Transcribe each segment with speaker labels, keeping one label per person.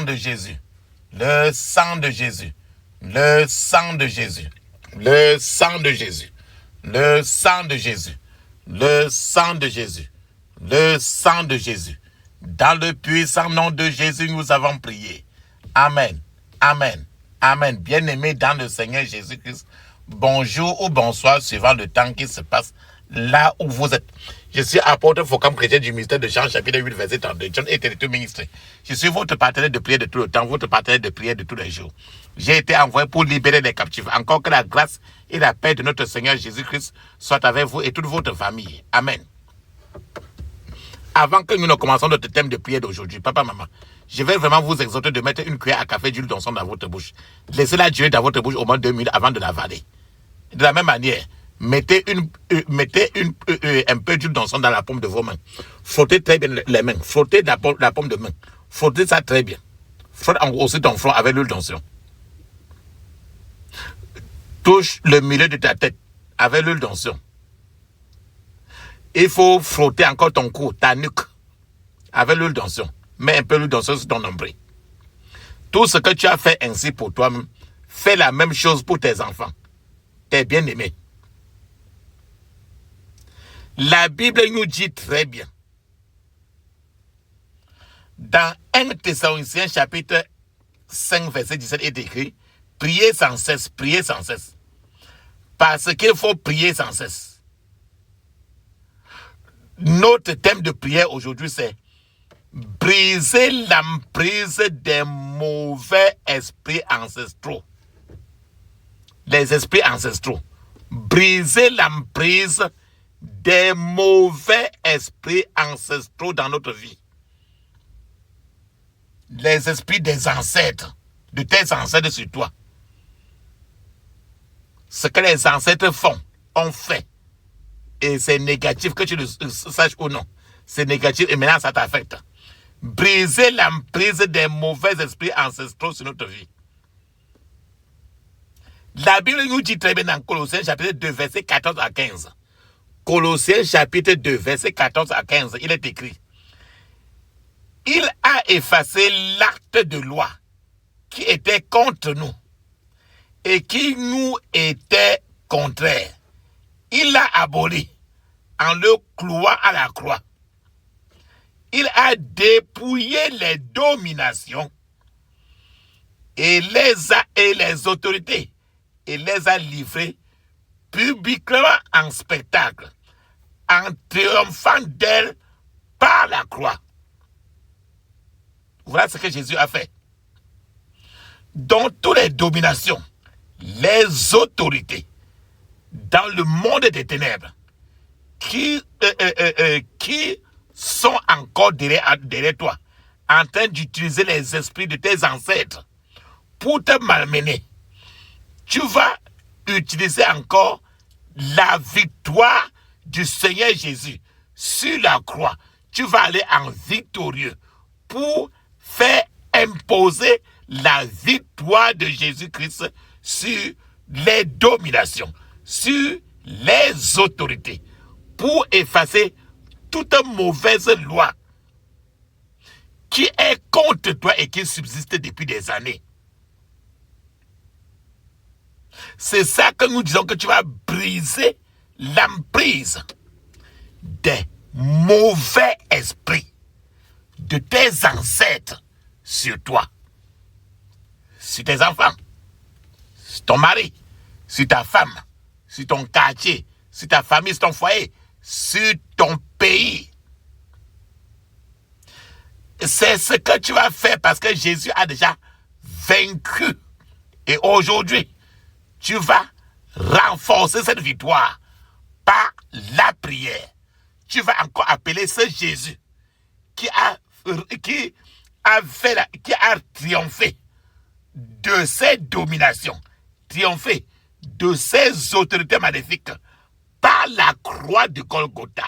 Speaker 1: de Jésus. Le sang de Jésus. Le sang de Jésus. Le sang de Jésus. Le sang de Jésus. Le sang de Jésus. Le sang de Jésus. Dans le puissant nom de Jésus, nous avons prié. Amen. Amen. Amen. Bien-aimés dans le Seigneur Jésus-Christ, bonjour ou bonsoir suivant le temps qui se passe là où vous êtes. Je suis apôtre Focam chrétien du ministère de Jean, chapitre 8, verset 32. John était tout ministre. Je suis votre partenaire de prière de tout le temps, votre partenaire de prière de tous les jours. J'ai été envoyé pour libérer les captifs. Encore que la grâce et la paix de notre Seigneur Jésus-Christ soient avec vous et toute votre famille. Amen. Avant que nous ne commencions notre thème de prière d'aujourd'hui, papa, maman, je vais vraiment vous exhorter de mettre une cuillère à café d'huile d'onction dans votre bouche. Laissez-la durer dans votre bouche au moins 2 minutes avant de l'avaler. De la même manière, mettez un peu d'huile d'onction dans la paume de vos mains. Frottez très bien les mains. Frottez la paume de main. Frottez ça très bien. Frotte aussi ton front avec l'huile d'onction. Touche le milieu de ta tête avec l'huile d'onction. Il faut frotter encore ton cou, ta nuque, avec l'huile d'onction. Mets un peu l'huile d'onction sur ton nombril. Tout ce que tu as fait ainsi pour toi-même, fais la même chose pour tes enfants, tes bien-aimés. La Bible nous dit très bien, dans 1 Thessaloniciens chapitre 5, verset 17, est écrit, priez sans cesse, priez sans cesse. Parce qu'il faut prier sans cesse. Notre thème de prière aujourd'hui, c'est briser l'emprise des mauvais esprits ancestraux. Les esprits ancestraux. Briser l'emprise des mauvais esprits ancestraux dans notre vie. Les esprits des ancêtres, de tes ancêtres sur toi. Ce que les ancêtres ont fait. Et c'est négatif, que tu le saches ou non. C'est négatif et maintenant ça t'affecte. Briser l'emprise des mauvais esprits ancestraux sur notre vie. La Bible nous dit très bien dans Colossiens chapitre 2, verset 14 à 15. Colossiens chapitre 2, verset 14 à 15, il est écrit. Il a effacé l'acte de loi qui était contre nous et qui nous était contraire. Il l'a aboli en le clouant à la croix. Il a dépouillé les dominations et les autorités et les a livrées publiquement en spectacle, en triomphant d'elles par la croix. Voilà ce que Jésus a fait. Dans toutes les dominations, les autorités, dans le monde des ténèbres, qui sont encore derrière toi, en train d'utiliser les esprits de tes ancêtres pour te malmener, tu vas utiliser encore la victoire du Seigneur Jésus sur la croix. Tu vas aller en victorieux pour faire imposer la victoire de Jésus-Christ sur les dominations, sur les autorités, pour effacer toute mauvaise loi qui est contre toi et qui subsiste depuis des années. C'est ça que nous disons, que tu vas briser l'emprise des mauvais esprits de tes ancêtres sur toi, sur tes enfants, sur ton mari, sur ta femme, sur ton quartier, sur ta famille, sur ton foyer, sur ton pays. C'est ce que tu vas faire parce que Jésus a déjà vaincu. Et aujourd'hui, tu vas renforcer cette victoire par la prière. Tu vas encore appeler ce Jésus qui a triomphé de ses dominations, triomphé de ses autorités maléfiques par la croix de Golgotha.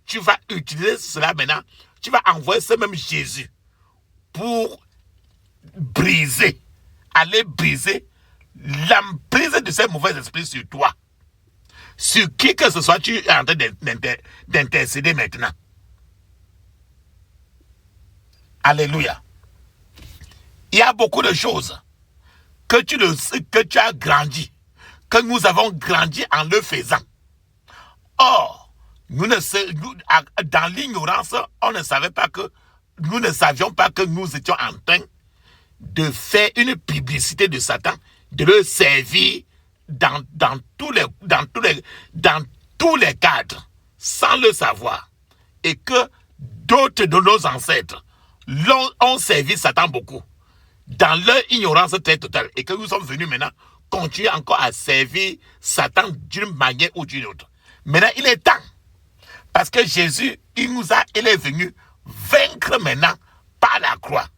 Speaker 1: Tu vas utiliser cela maintenant. Tu vas envoyer ce même Jésus pour aller briser l'emprise de ces mauvais esprits sur toi. Sur qui que ce soit, tu es en train d'intercéder maintenant. Alléluia. beaucoup de choses que tu as grandi, que nous avons grandi en le faisant. Or, dans l'ignorance, nous ne savions pas que nous étions en train de faire une publicité de Satan, de le servir dans tous les cadres, sans le savoir. Et que d'autres de nos ancêtres ont servi Satan beaucoup, dans leur ignorance très totale. Et que nous sommes venus maintenant continuer encore à servir Satan d'une manière ou d'une autre. Maintenant, il est temps. Parce que Jésus, il est venu vaincre maintenant par la croix.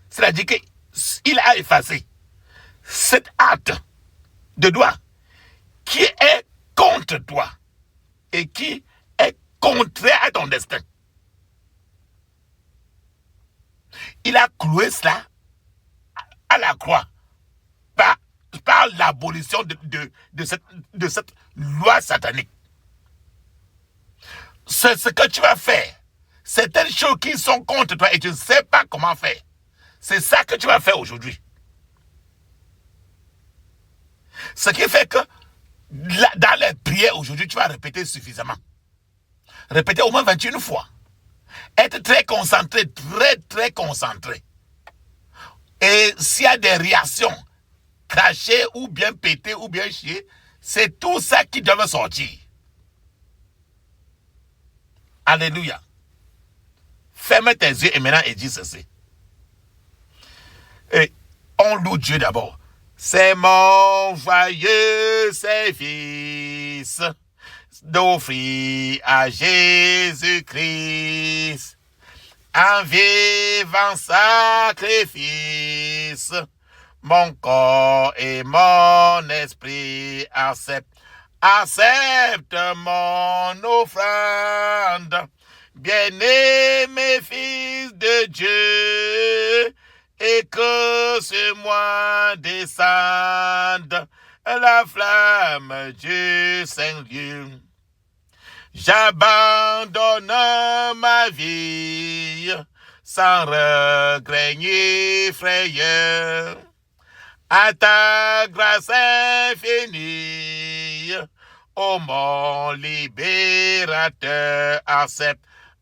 Speaker 1: C'est-à-dire qu'il a effacé cet acte de droit qui est contre toi et qui est contraire à ton destin. Il a cloué cela à la croix par l'abolition de cette loi satanique. C'est ce que tu vas faire. Certaines choses qui sont contre toi et tu ne sais pas comment faire. C'est ça que tu vas faire aujourd'hui. Ce qui fait que dans les prières aujourd'hui, tu vas répéter suffisamment. Répéter au moins 21 fois. Être très concentré, très concentré. Et s'il y a des réactions, cracher ou bien péter ou bien chier, c'est tout ça qui doit sortir. Alléluia. Ferme tes yeux et maintenant et dis ceci. Et on loue Dieu d'abord. C'est mon joyeux service d'offrir à Jésus-Christ un vivant sacrifice. Mon corps et mon esprit accepte mon offrande. Bien-aimé fils de Dieu, et que sur moi descende la flamme du Saint-Lieu. J'abandonne ma vie sans regret ni frayeur à ta grâce infinie. Ô mon libérateur,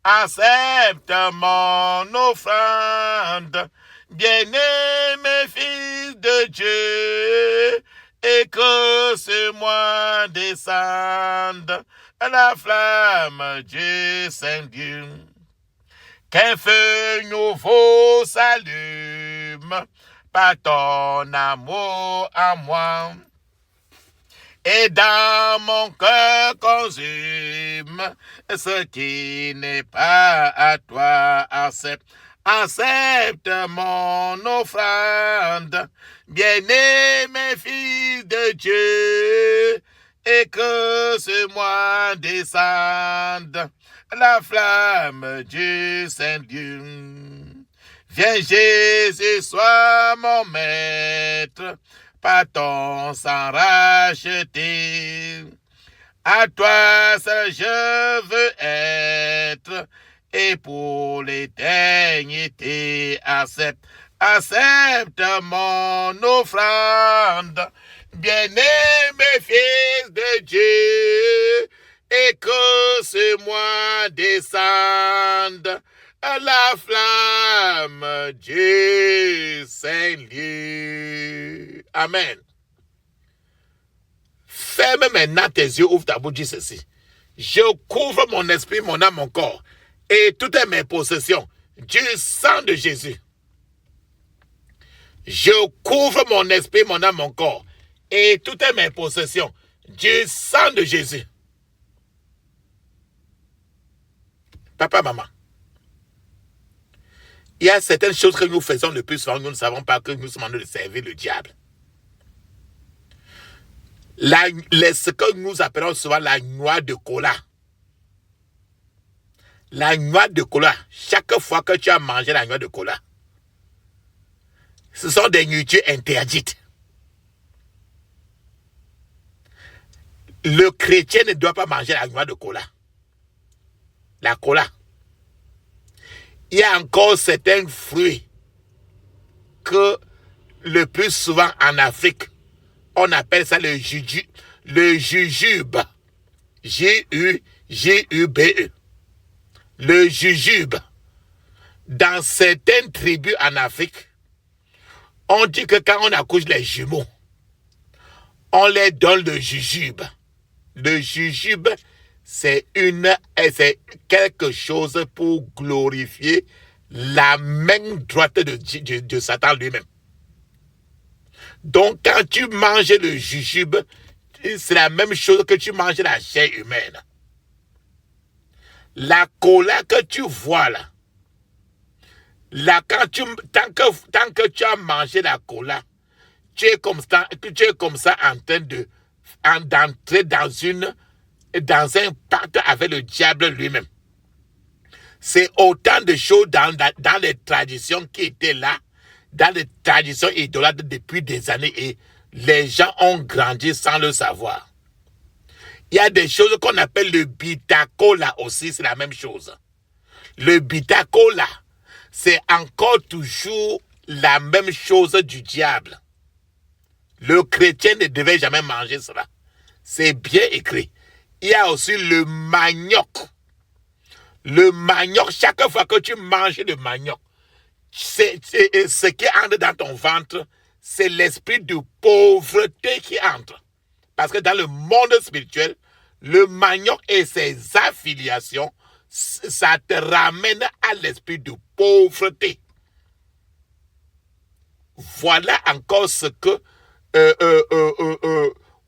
Speaker 1: accepte mon offrande. Bien-aimé fils de Dieu, et que sur moi descende la flamme du Saint-Dieu. Qu'un feu nouveau s'allume par ton amour à moi. Et dans mon cœur consume ce qui n'est pas à toi. Accepte mon offrande, bien-aimé fils de Dieu, et que sur moi descende la flamme du Saint-Dieu. Viens Jésus, sois mon maître, par ton sang racheté. À toi seul je veux être, et pour l'éternité, accepte mon offrande. Bien-aimé fils de Dieu, et que sur moi descende la flamme du Saint-Lieu. Amen. Ferme maintenant tes yeux, ouvre ta bouche, dis ceci. Je couvre mon esprit, mon âme, mon corps et toutes mes possessions du sang de Jésus. Je couvre mon esprit, mon âme, mon corps et toutes mes possessions du sang de Jésus. Papa, maman, il y a certaines choses que nous faisons le plus souvent, nous ne savons pas que nous sommes en train de servir le diable. Ce que nous appelons souvent la noix de cola. La noix de cola, chaque fois que tu as mangé la noix de cola, ce sont des nourritures interdites. Le chrétien ne doit pas manger la noix de cola. La cola. Il y a encore certains fruits que le plus souvent en Afrique, on appelle ça le jujube. Jujube. Le jujube. Dans certaines tribus en Afrique, on dit que quand on accouche les jumeaux, on les donne le jujube. Le jujube, c'est quelque chose pour glorifier la main droite de Satan lui-même. Donc, quand tu manges le jujube, c'est la même chose que tu manges la chair humaine. La cola que tu vois là, tant que tu as mangé la cola, tu es comme ça en train d'entrer dans un pacte avec le diable lui-même. C'est autant de choses dans les traditions qui étaient là, dans les traditions idolâtres depuis des années, et les gens ont grandi sans le savoir. Il y a des choses qu'on appelle le bitacola aussi, c'est la même chose. Le bitacola, c'est encore toujours la même chose du diable. Le chrétien ne devait jamais manger cela. C'est bien écrit. Il y a aussi le manioc. Le manioc, chaque fois que tu manges le manioc, ce qui entre dans ton ventre, c'est l'esprit de pauvreté qui entre. Parce que dans le monde spirituel, le manioc et ses affiliations, ça te ramène à l'esprit de pauvreté. Voilà encore ce que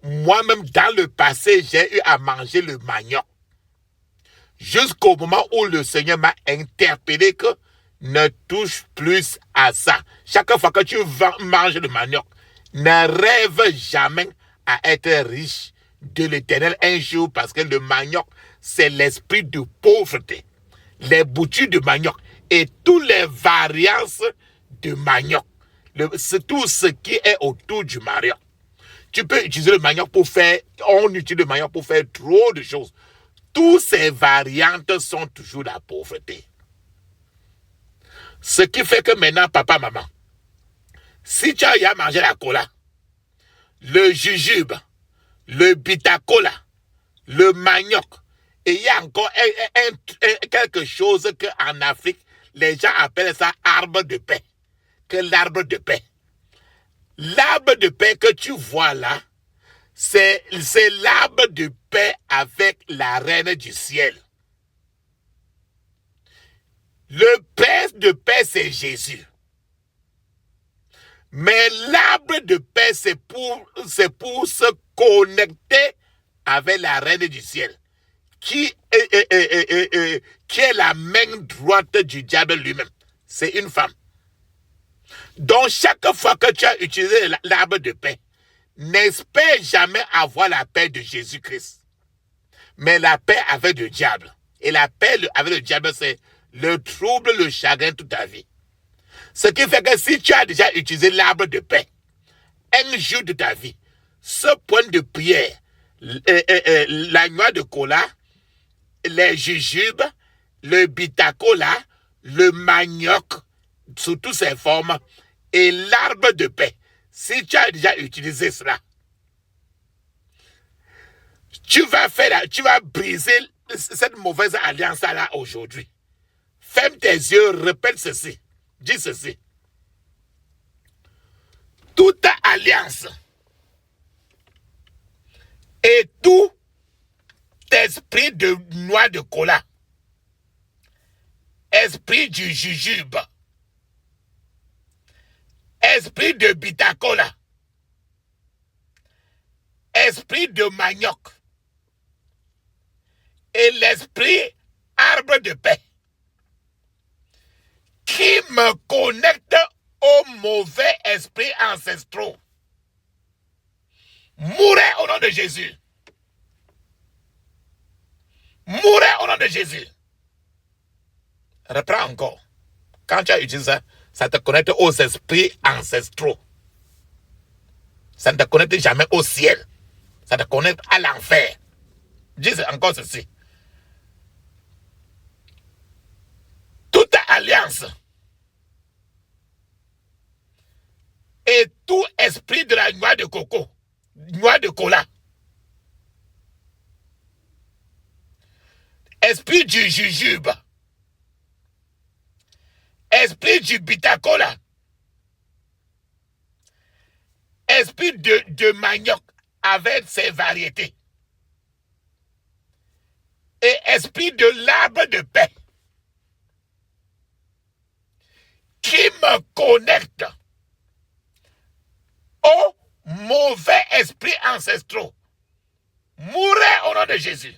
Speaker 1: moi-même dans le passé, j'ai eu à manger le manioc. Jusqu'au moment où le Seigneur m'a interpellé que ne touche plus à ça. Chaque fois que tu manges le manioc, ne rêve jamais à être riche de l'Éternel un jour, parce que le manioc, c'est l'esprit de pauvreté. Les boutures de manioc et toutes les variances de manioc. C'est tout ce qui est autour du manioc. Tu peux utiliser le manioc on utilise le manioc pour faire trop de choses. Toutes ces variantes sont toujours la pauvreté. Ce qui fait que maintenant, papa, maman, si tu as mangé la cola, le jujube, le bitacola, le manioc, et il y a encore quelque chose qu'en Afrique, les gens appellent ça arbre de paix. Que l'arbre de paix. L'arbre de paix que tu vois là, c'est l'arbre de paix avec la reine du ciel. Le père de paix, c'est Jésus. Mais l'arbre de paix, c'est pour se connecter avec la reine du ciel, qui est la main droite du diable lui-même. C'est une femme. Donc, chaque fois que tu as utilisé l'arbre de paix, n'espère jamais avoir la paix de Jésus-Christ, mais la paix avec le diable. Et la paix avec le diable, c'est le trouble, le chagrin toute ta vie. Ce qui fait que si tu as déjà utilisé l'arbre de paix, un jour de ta vie, ce point de prière, la noix de cola, les jujubes, le bitacola, le manioc, sous toutes ses formes, et l'arbre de paix, si tu as déjà utilisé cela, tu vas briser cette mauvaise alliance-là aujourd'hui. Ferme tes yeux, répète ceci, dis ceci. Toute alliance et tout esprit de noix de cola, esprit du jujube, esprit de bitacola, esprit de manioc et l'esprit arbre de paix qui me connecte aux mauvais esprits ancestraux. Mourez au nom de Jésus. Mourez au nom de Jésus. Reprends encore. Quand tu as utilisé ça, ça te connecte aux esprits ancestraux. Ça ne te connecte jamais au ciel. Ça te connecte à l'enfer. Dis encore ceci. Toute alliance esprit de la noix de coco, noix de cola, esprit du jujube, esprit du bitacola, esprit de manioc avec ses variétés, et esprit de l'arbre de paix qui me connecte aux mauvais esprits ancestraux. Mourez au nom de Jésus.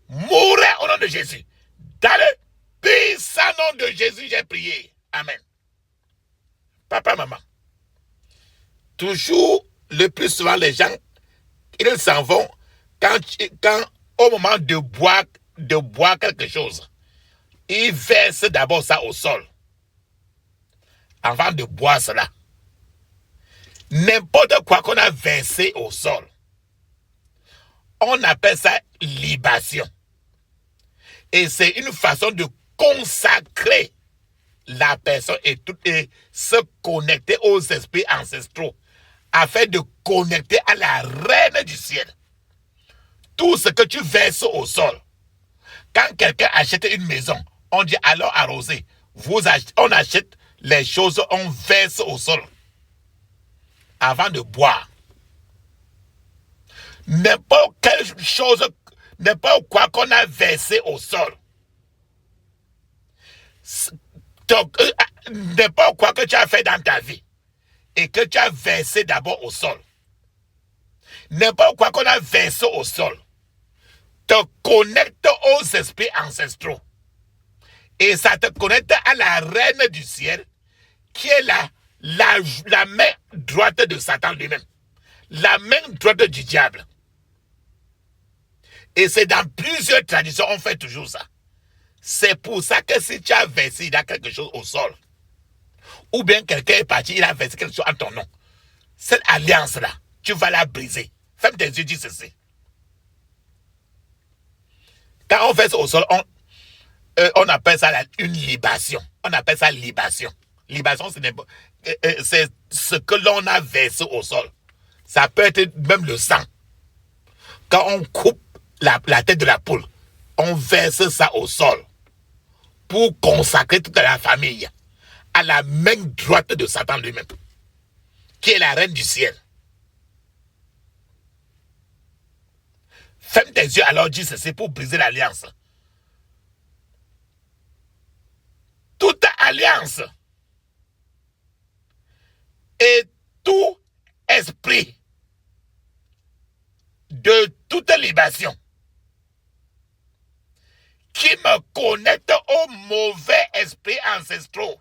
Speaker 1: Mourez au nom de Jésus. Dans le puissant nom de Jésus, j'ai prié. Amen. Papa, maman. Toujours, le plus souvent, les gens, ils s'en vont quand au moment de boire quelque chose, ils versent d'abord ça au sol. Avant de boire cela. N'importe quoi qu'on a versé au sol, on appelle ça libation. Et c'est une façon de consacrer la personne et se connecter aux esprits ancestraux afin de connecter à la reine du ciel. Tout ce que tu verses au sol, quand quelqu'un achète une maison, on dit alors arroser. On achète les choses, on verse au sol avant de boire. N'importe quelle chose, n'importe quoi qu'on a versé au sol, n'importe quoi que tu as fait dans ta vie et que tu as versé d'abord au sol, n'importe quoi qu'on a versé au sol, te connecte aux esprits ancestraux. Et ça te connecte à la reine du ciel, qui est la main droite de Satan lui-même. La main droite du diable. Et c'est dans plusieurs traditions, on fait toujours ça. C'est pour ça que si tu as versé, il y a quelque chose au sol, ou bien quelqu'un est parti, il a versé quelque chose en ton nom, cette alliance-là, tu vas la briser. Ferme tes yeux, dis ceci. Quand on verse au sol, on appelle ça une libation. On appelle ça libation. Libation, c'est ce que l'on a versé au sol. Ça peut être même le sang. Quand on coupe la tête de la poule, on verse ça au sol pour consacrer toute la famille à la main droite de Satan lui-même, qui est la reine du ciel. Ferme tes yeux, alors dis ceci pour briser l'alliance. Toute alliance et tout esprit de toute libation qui me connecte aux mauvais esprits ancestraux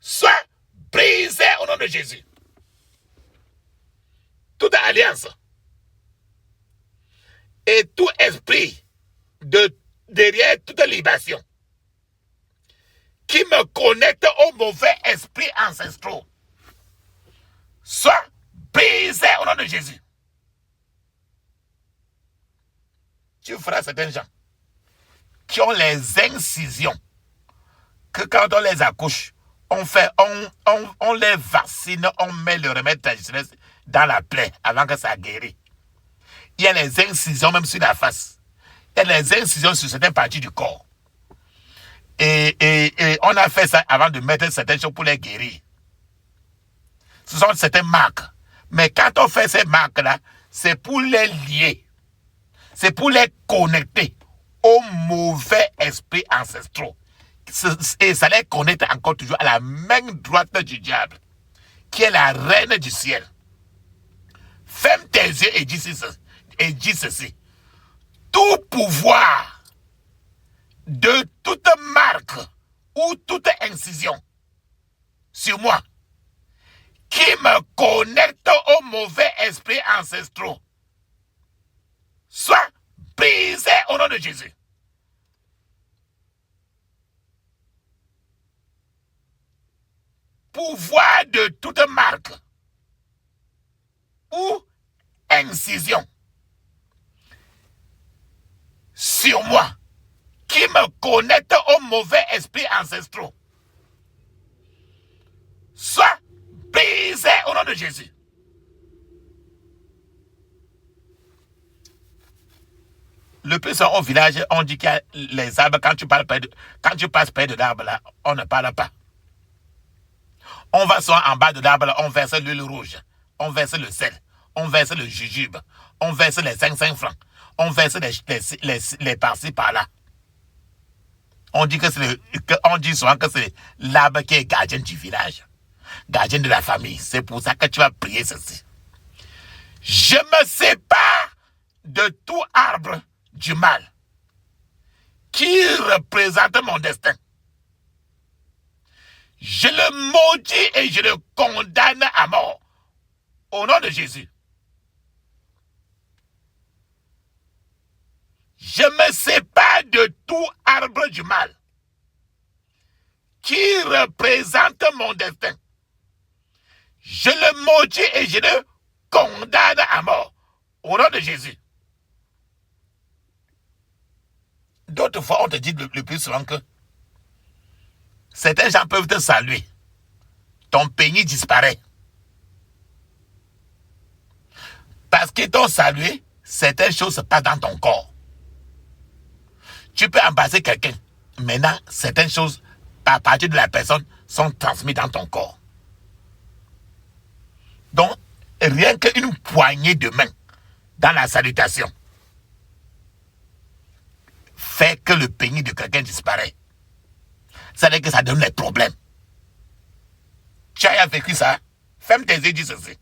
Speaker 1: soit brisé au nom de Jésus. Toute alliance et tout esprit derrière toute libation qui me connecte aux mauvais esprits ancestraux soit brisé au nom de Jésus. Tu feras certains gens qui ont les incisions que quand on les accouche, on les vaccine, on met le remède traditionnel dans la plaie avant que ça guérisse. Il y a les incisions même sur la face. Il y a les incisions sur certaines parties du corps. Et on a fait ça avant de mettre certaines choses pour les guérir. Ce sont certaines marques. Mais quand on fait ces marques-là, c'est pour les lier. C'est pour les connecter aux mauvais esprits ancestraux. Et ça les connecte encore toujours à la main droite du diable, qui est la reine du ciel. Ferme tes yeux et dis ceci. Tout pouvoir de toute marque ou toute incision sur moi qui me connecte aux mauvais esprits ancestraux soit brisé au nom de Jésus. Pouvoir de toute marque ou incision sur moi qui me connecte aux mauvais esprits ancestraux soit de Jésus. Le plus souvent au village, on dit qu'il y a les arbres, quand tu passes près de l'arbre là, on ne parle pas. On va souvent en bas de l'arbre là, on verse l'huile rouge, on verse le sel, on verse le jujube, on verse les 5 francs, on verse les par-ci par-là. On dit souvent que c'est l'arbre qui est gardien du village, gardien de la famille. C'est pour ça que tu vas prier ceci. Je me sépare de tout arbre du mal qui représente mon destin. Je le maudis et je le condamne à mort au nom de Jésus. Je me sépare de tout arbre du mal qui représente mon destin. Je le maudis et je le condamne à mort au nom de Jésus. D'autres fois, on te dit le plus souvent que certains gens peuvent te saluer. Ton pénis disparaît. Parce qu'ils t'ont salué, certaines choses se passent dans ton corps. Tu peux embrasser quelqu'un. Maintenant, certaines choses, à partir de la personne, sont transmises dans ton corps. Donc, rien qu'une poignée de main dans la salutation fait que le pénis de quelqu'un disparaît. Ça veut dire que ça donne des problèmes. Tu as vécu ça? Ferme tes yeux, dis ceci.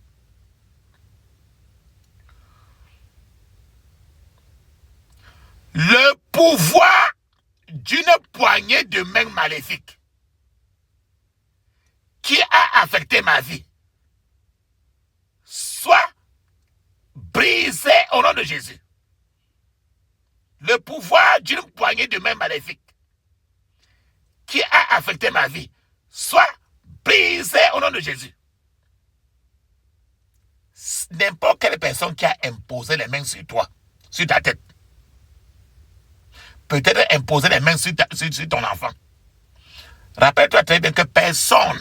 Speaker 1: Le pouvoir d'une poignée de main maléfique qui a affecté ma vie soit brisé au nom de Jésus. Le pouvoir d'une poignée de main maléfique qui a affecté ma vie soit brisé au nom de Jésus. N'importe quelle personne qui a imposé les mains sur toi, sur ta tête, peut-être imposer les mains sur ton enfant. Rappelle-toi très bien que personne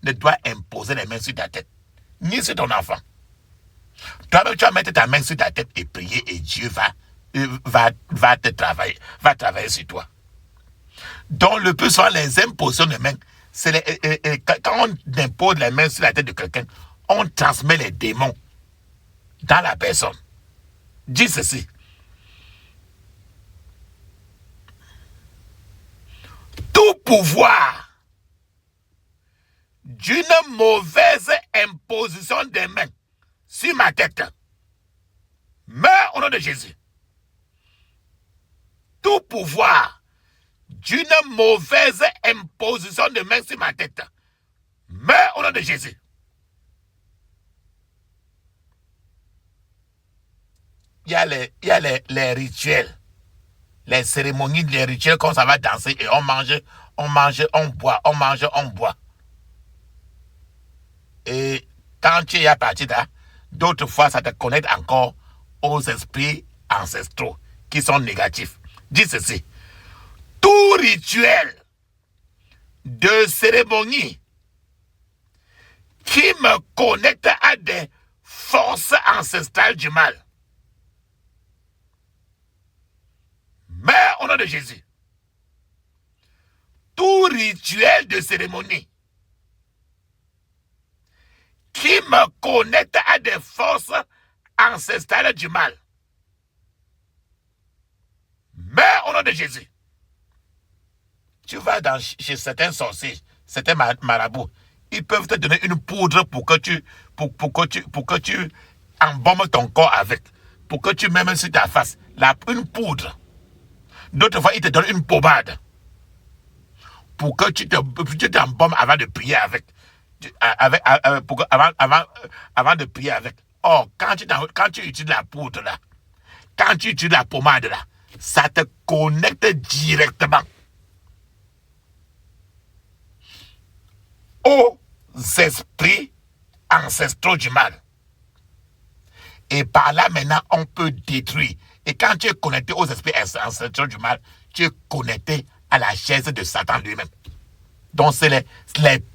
Speaker 1: ne doit imposer les mains sur ta tête, ni sur ton enfant. Toi-même, tu vas mettre ta main sur ta tête et prier et Dieu va travailler sur toi. Donc, le plus souvent, les impositions de mains, quand on impose les mains sur la tête de quelqu'un, on transmet les démons dans la personne. Dis ceci. Tout pouvoir d'une mauvaise imposition des mains sur ma tête meurt au nom de Jésus. Tout pouvoir d'une mauvaise imposition de main sur ma tête meurt au nom de Jésus. Il y a les rituels, les cérémonies, les rituels, quand ça va danser et on mange, on boit, on mange, on boit. Et quand tu es à partir de là, d'autres fois, ça te connecte encore aux esprits ancestraux qui sont négatifs. Dis ceci. Tout rituel de cérémonie qui me connecte à des forces ancestrales du mal meurt au nom de Jésus. Tout rituel de cérémonie qui me connecte à des forces ancestrales du mal meurt au nom de Jésus. Tu vas chez certains sorciers, certains marabouts, ils peuvent te donner une poudre pour que tu embaumes ton corps avec, pour que tu mets sur ta face une poudre. D'autres fois, ils te donnent une pommade pour que tu t'embaumes avant de prier avec. Avant de prier avec. Or, quand tu utilises la poudre là, quand tu utilises la pommade là, ça te connecte directement aux esprits ancestraux du mal. Et par là, maintenant, on peut détruire. Et quand tu es connecté aux esprits ancestraux du mal, tu es connecté à la chaise de Satan lui-même. Donc, c'est les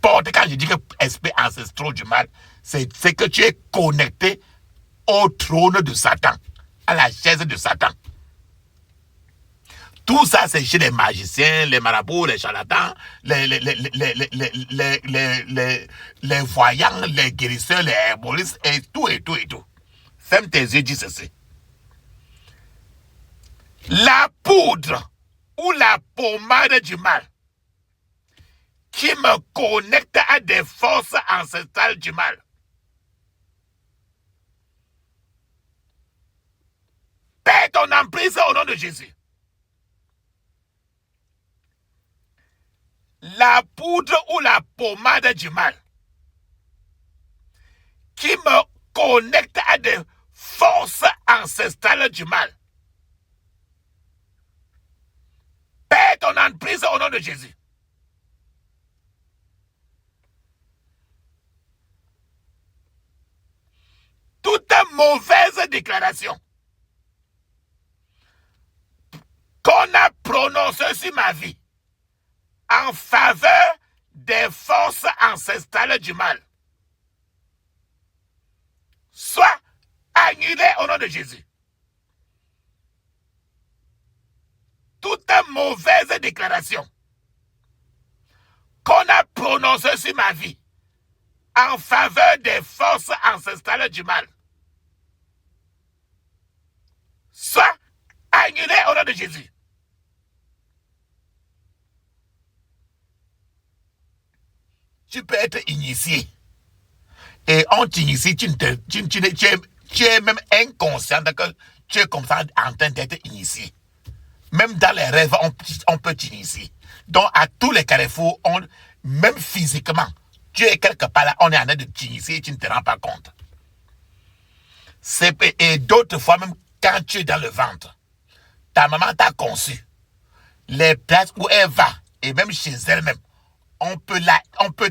Speaker 1: portes. Quand je dis que esprit ancestraux du mal, c'est que tu es connecté au trône de Satan, à la chaise de Satan. Tout ça, c'est chez les magiciens, les marabouts, les charlatans, les voyants, les guérisseurs, les herboristes, et tout, et tout, et tout. Ferme tes yeux, dis ceci. La poudre ou la pommade du mal qui me connecte à des forces ancestrales du mal. Perds ton emprise au nom de Jésus. La poudre ou la pommade du mal qui me connecte à des forces ancestrales du mal. Perds ton emprise au nom de Jésus. Toute mauvaise déclaration qu'on a prononcée sur ma vie en faveur des forces ancestrales du mal soit annulée au nom de Jésus. Toute mauvaise déclaration qu'on a prononcée sur ma vie en faveur des forces ancestrales du mal soit annulée au nom de Jésus. Tu peux être initié. Et on t'initie, tu es même inconscient que tu es comme ça en train d'être initié. Même dans les rêves, on peut t'initier. Donc, à tous les carrefours, même physiquement, tu es quelque part là, on est en train de t'initier et tu ne te rends pas compte. Et d'autres fois, même quand tu es dans le ventre, ta maman t'a conçu. Les places où elle va, et même chez elle-même, on peut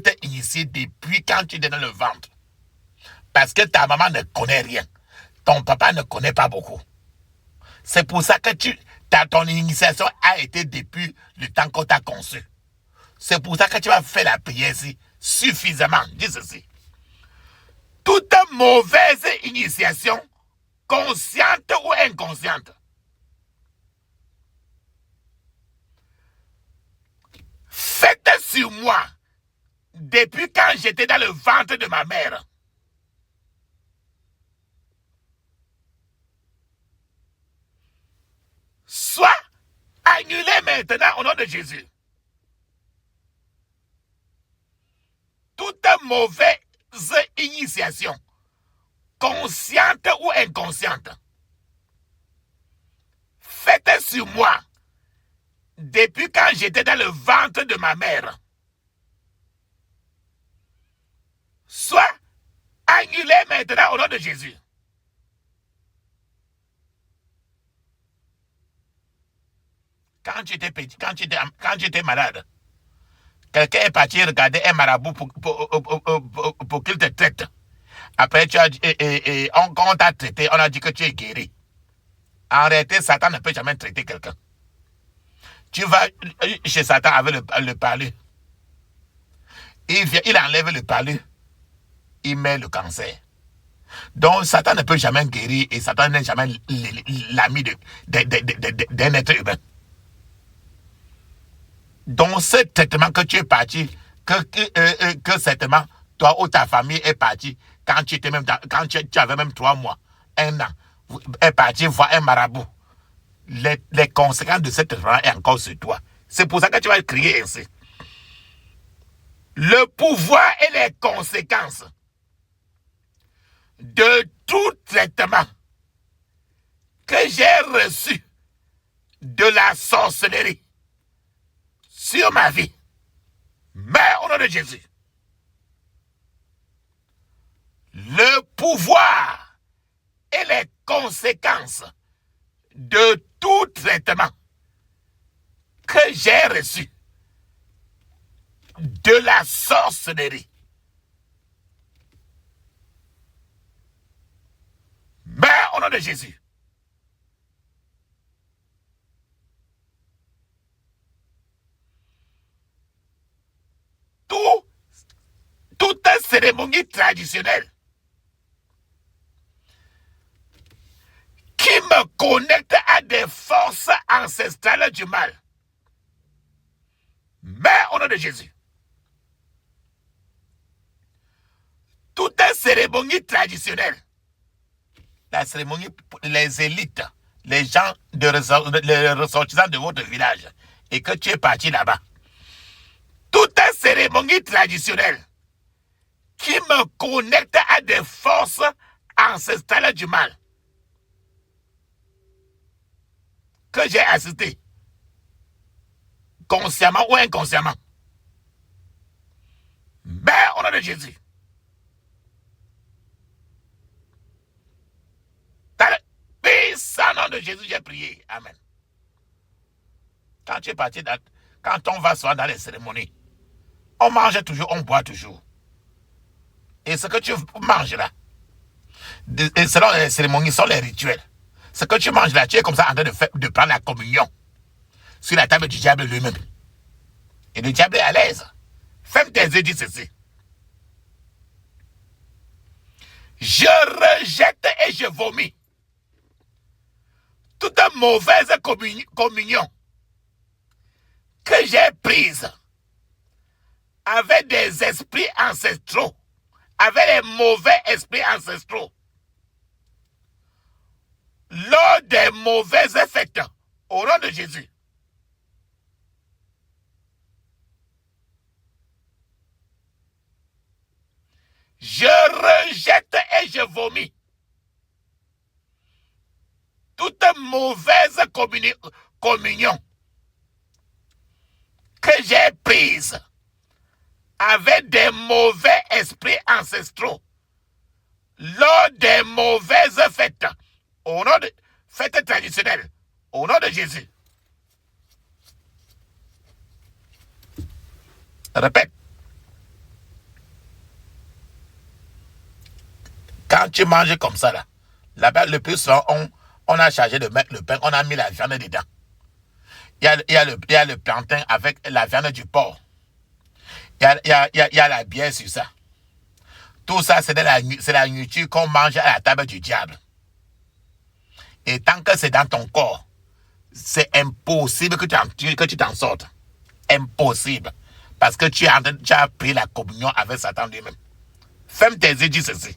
Speaker 1: t'initier depuis quand tu es dans le ventre. Parce que ta maman ne connaît rien. Ton papa ne connaît pas beaucoup. C'est pour ça que ton initiation a été depuis le temps qu'on t'a conçu. C'est pour ça que tu vas faire la prière ici suffisamment. Dis ceci. Toute mauvaise initiation, consciente ou inconsciente, faite sur moi depuis quand j'étais dans le ventre de ma mère, soit annulée maintenant au nom de Jésus. Toute mauvaise initiation, consciente ou inconsciente, faite sur moi depuis quand j'étais dans le ventre de ma mère, soit annulée maintenant au nom de Jésus. Quand tu étais petit, quand tu étais malade, quelqu'un est parti regarder un marabout pour qu'il te traite. Après, quand on t'a traité, on a dit que tu es guéri. En réalité, Satan ne peut jamais traiter quelqu'un. Tu vas chez Satan avec le palu. Il enlève le palu. Il met le cancer. Donc, Satan ne peut jamais guérir et Satan n'est jamais l'ami d'un être humain. Donc, ce traitement que tu es parti, que certainement, toi ou ta famille est parti, quand tu avais même 3 mois, 1 an, est parti voir un marabout. Les conséquences de ce traitement est encore sur toi. C'est pour ça que tu vas crier ainsi. Le pouvoir et les conséquences de tout traitement que j'ai reçu de la sorcellerie sur ma vie, mais au nom de Jésus, le pouvoir et les conséquences de tout traitement que j'ai reçu de la sorcellerie, mais au nom de Jésus, cérémonie traditionnelle qui me connecte à des forces ancestrales du mal. Mais au nom de Jésus, toute cérémonie traditionnelle, la cérémonie pour les élites, les gens, les ressortissants de votre village, et que tu es parti là-bas, toute cérémonie traditionnelle qui me connecte à des forces ancestrales du mal, que j'ai assisté, consciemment ou inconsciemment. Mais au nom de Jésus, au nom de Jésus, j'ai prié. Amen. Quand tu es parti, quand on va souvent dans les cérémonies, on mange toujours, on boit toujours. Et ce que tu manges là, selon les cérémonies, sont les rituels. Ce que tu manges là, tu es comme ça en train de prendre la communion sur la table du diable lui-même. Et le diable est à l'aise. Ferme tes yeux, dis ceci. Je rejette et je vomis toute mauvaise communion que j'ai prise avec des esprits ancestraux, avec les mauvais esprits ancestraux, lors des mauvaises fêtes, au nom de Jésus. Je rejette et je vomis toute mauvaise communion que j'ai prise avec des mauvais esprits ancestraux lors des mauvaises fêtes, au nom de fêtes traditionnelles, au nom de Jésus. Répète. Quand tu manges comme ça, là-bas, le plus souvent, on a chargé de mettre le pain, on a mis la viande dedans. Il y a le plantain avec la viande du porc. Il y a la bière sur ça. Tout ça, c'est la nourriture qu'on mange à la table du diable. Et tant que c'est dans ton corps, c'est impossible que tu t'en sortes. Impossible. Parce que tu as pris la communion avec Satan lui-même. Ferme tes yeux, dis ceci.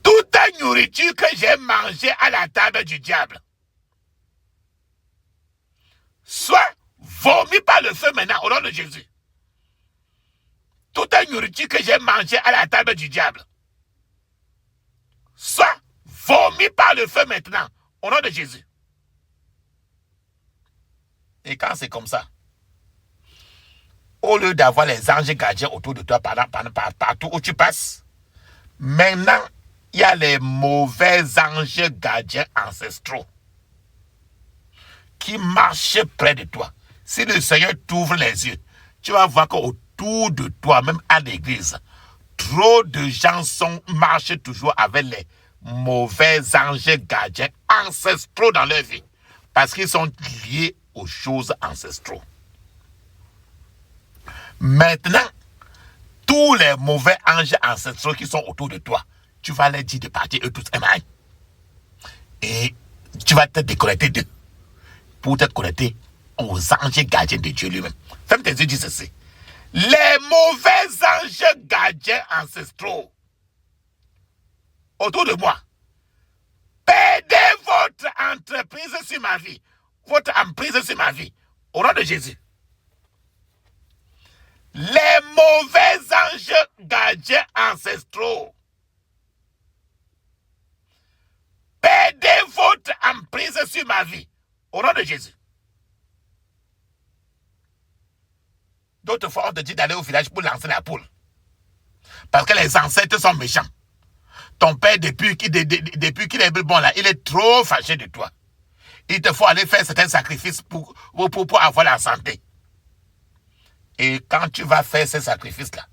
Speaker 1: Toute nourriture que j'ai mangée à la table du diable, soit vomi par le feu maintenant au nom de Jésus. Toute nourriture que j'ai mangée à la table du diable, soit vomi par le feu maintenant au nom de Jésus. Et quand c'est comme ça, au lieu d'avoir les anges gardiens autour de toi partout où tu passes, maintenant, il y a les mauvais anges gardiens ancestraux qui marchent près de toi. Si le Seigneur t'ouvre les yeux, tu vas voir qu'autour de toi, même à l'église, trop de gens marchent toujours avec les mauvais anges gardiens ancestraux dans leur vie. Parce qu'ils sont liés aux choses ancestraux. Maintenant, tous les mauvais anges ancestraux qui sont autour de toi, tu vas leur dire de partir eux tous. Et tu vas te déconnecter d'eux pour te connecter aux anges gardiens de Dieu lui-même. Ferme tes yeux, dis ceci. Les mauvais anges gardiens ancestraux autour de moi, perdez votre entreprise sur ma vie, votre emprise sur ma vie, au nom de Jésus. Les mauvais anges gardiens ancestraux, perdez votre emprise sur ma vie, au nom de Jésus. D'autres fois, on te dit d'aller au village pour lancer la poule. Parce que les ancêtres sont méchants. Ton père, depuis qu'il est bon là, il est trop fâché de toi. Il te faut aller faire certains sacrifices pour avoir la santé. Et quand tu vas faire ces sacrifices-là,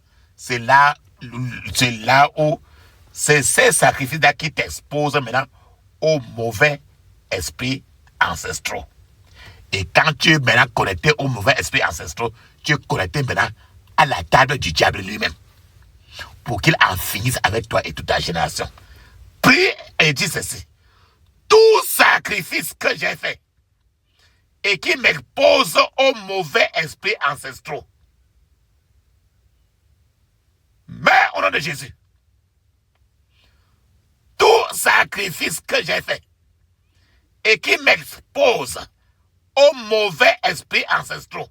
Speaker 1: c'est ces sacrifices-là qui t'exposent maintenant aux mauvais esprits ancestraux. Et quand tu es maintenant connecté aux mauvais esprits ancestraux, tu es connecté maintenant à la table du diable lui-même. pour qu'il en finisse avec toi et toute ta génération. Prie et dis ceci. Tout sacrifice que j'ai fait et qui m'expose aux mauvais esprits ancestraux, mais au nom de Jésus, tout sacrifice que j'ai fait et qui m'expose aux mauvais esprits ancestraux,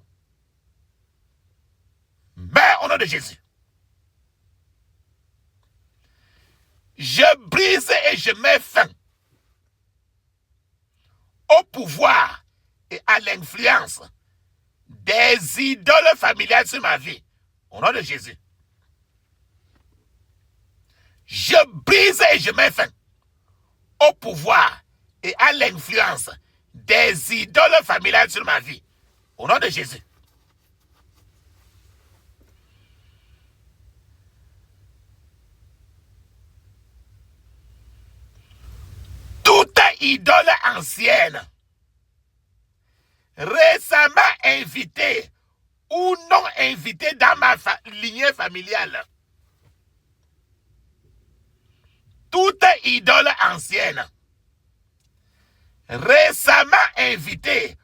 Speaker 1: mais au nom de Jésus, je brise et je mets fin au pouvoir et à l'influence des idoles familiales sur ma vie, au nom de Jésus. Je brise et je mets fin au pouvoir et à l'influence des idoles familiales sur ma vie, au nom de Jésus. Toute idole ancienne, récemment invitée ou non invitée dans ma lignée familiale, toute idole ancienne, récemment invitée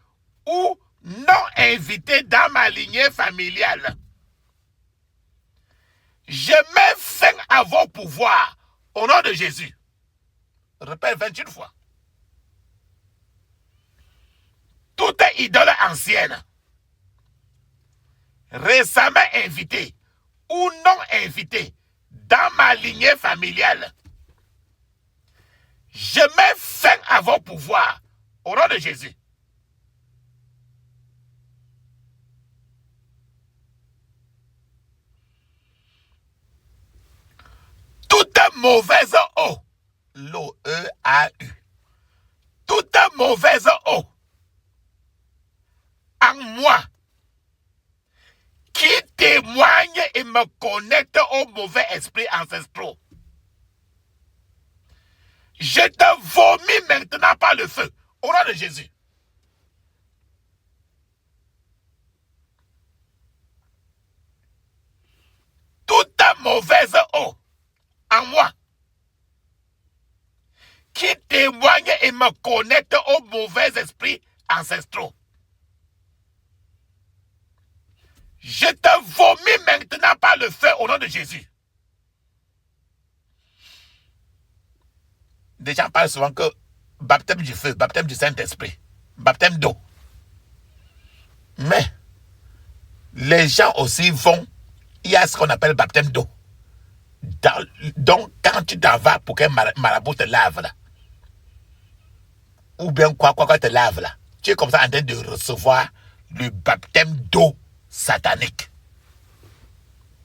Speaker 1: ou non invitée dans ma lignée familiale, je mets fin à vos pouvoirs au nom de Jésus. Répète 28 fois. Toute idole ancienne, récemment invitée ou non invitée dans ma lignée familiale, je mets fin à vos pouvoirs au nom de Jésus. Toute mauvaise eau, l'O-E-A-U, toute mauvaise eau en moi qui témoigne et me connecte aux mauvais esprits ancestraux, je te vomis maintenant par le feu, au nom de Jésus. Toute mauvaise eau en moi qui témoigne et me connecte aux mauvais esprits ancestraux, je te vomis maintenant par le feu au nom de Jésus. Des gens parlent souvent que baptême du feu, baptême du Saint-Esprit, baptême d'eau. Mais les gens aussi vont, il y a ce qu'on appelle baptême d'eau. Donc quand tu t'en vas pour qu'un marabout te lave là, ou bien quoi te lave là, tu es comme ça en train de recevoir le baptême d'eau satanique.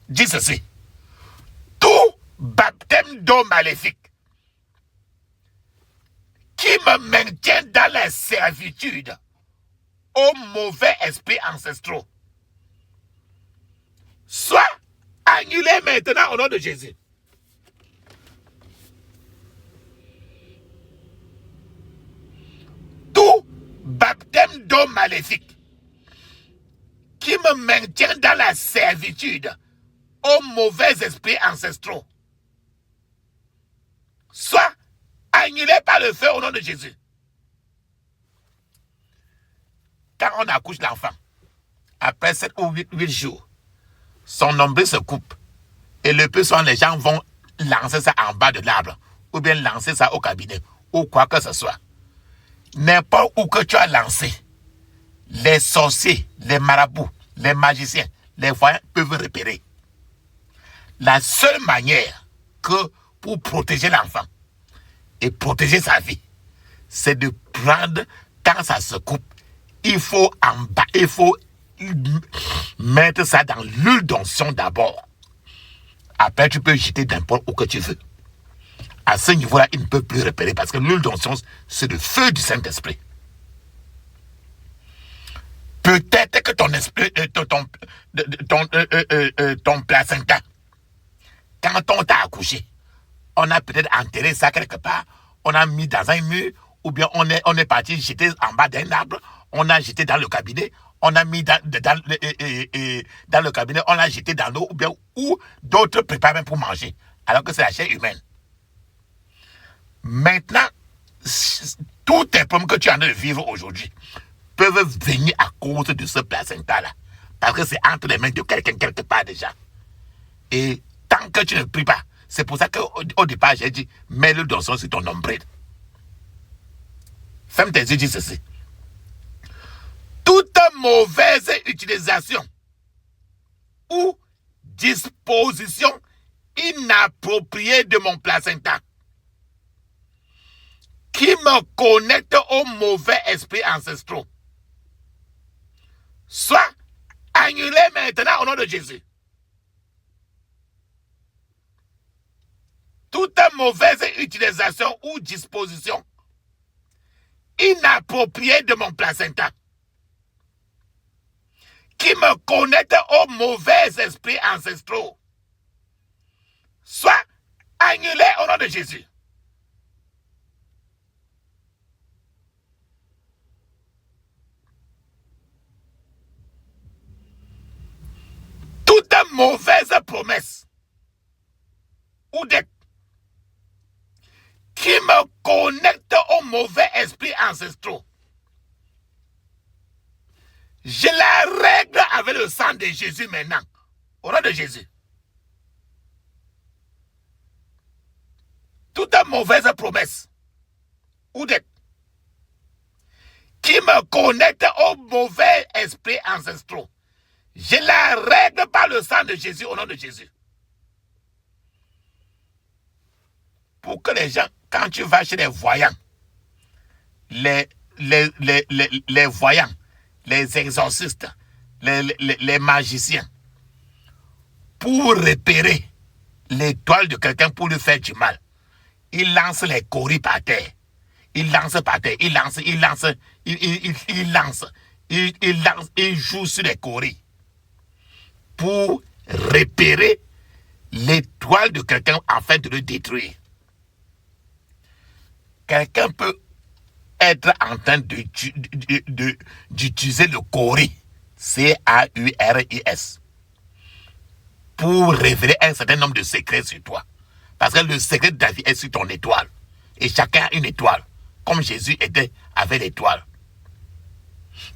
Speaker 1: Dis ceci. Tout baptême d'eau maléfique qui me maintient dans la servitude aux mauvais esprits ancestraux, soit annulé maintenant au nom de Jésus. Tout baptême d'eau maléfique qui me maintient dans la servitude aux mauvais esprits ancestraux, soit annulé par le feu au nom de Jésus. Quand on accouche l'enfant, après 7 ou 8 jours, son nombril se coupe et le plus souvent les gens vont lancer ça en bas de l'arbre ou bien lancer ça au cabinet ou quoi que ce soit. N'importe où que tu as lancé, les sorciers, les marabouts, les magiciens, les voyants peuvent repérer. La seule manière que pour protéger l'enfant et protéger sa vie, c'est de prendre, quand ça se coupe, il faut mettre ça dans l'huile d'onction d'abord. Après, tu peux jeter n'importe où que tu veux. À ce niveau-là, il ne peut plus repérer parce que l'huile d'onction, c'est le feu du Saint-Esprit. Peut-être que ton placenta, quand on t'a accouché, on a peut-être enterré ça quelque part, on a mis dans un mur, ou bien on est parti jeter en bas d'un arbre, on a jeté dans le cabinet, on a mis dans le cabinet, on l'a jeté dans l'eau, ou bien où d'autres préparent même pour manger, alors que c'est la chair humaine. Maintenant, tous tes problèmes que tu es en train de vivre aujourd'hui peuvent venir à cause de ce placenta-là. Parce que c'est entre les mains de quelqu'un quelque part déjà. Et tant que tu ne pries pas, c'est pour ça qu'au départ, j'ai dit, mets le dorsal sur ton nombril. Ferme tes yeux, dis ceci. Toute mauvaise utilisation ou disposition inappropriée de mon placenta qui me connecte aux mauvais esprits ancestraux soit annulée maintenant au nom de Jésus. Toute mauvaise utilisation ou disposition inappropriée de mon placenta qui me connecte aux mauvais esprits ancestraux soit annulée au nom de Jésus. Toute mauvaise promesse ou dette qui me connecte aux mauvais esprits ancestraux, je la règle avec le sang de Jésus maintenant, au nom de Jésus. Toute mauvaise promesse ou dette qui me connecte aux mauvais esprits ancestraux, je la règle par le sang de Jésus, au nom de Jésus. Pour que les gens, quand tu vas chez les voyants, les voyants, les exorcistes, les magiciens, pour repérer l'étoile de quelqu'un pour lui faire du mal, ils lancent les coris par terre. Ils lancent par terre, ils jouent sur les coris pour repérer l'étoile de quelqu'un afin de le détruire. Quelqu'un peut être en train d'utiliser le cori, C-A-U-R-I-S, pour révéler un certain nombre de secrets sur toi. Parce que le secret de ta vie est sur ton étoile. Et chacun a une étoile, comme Jésus était avec l'étoile.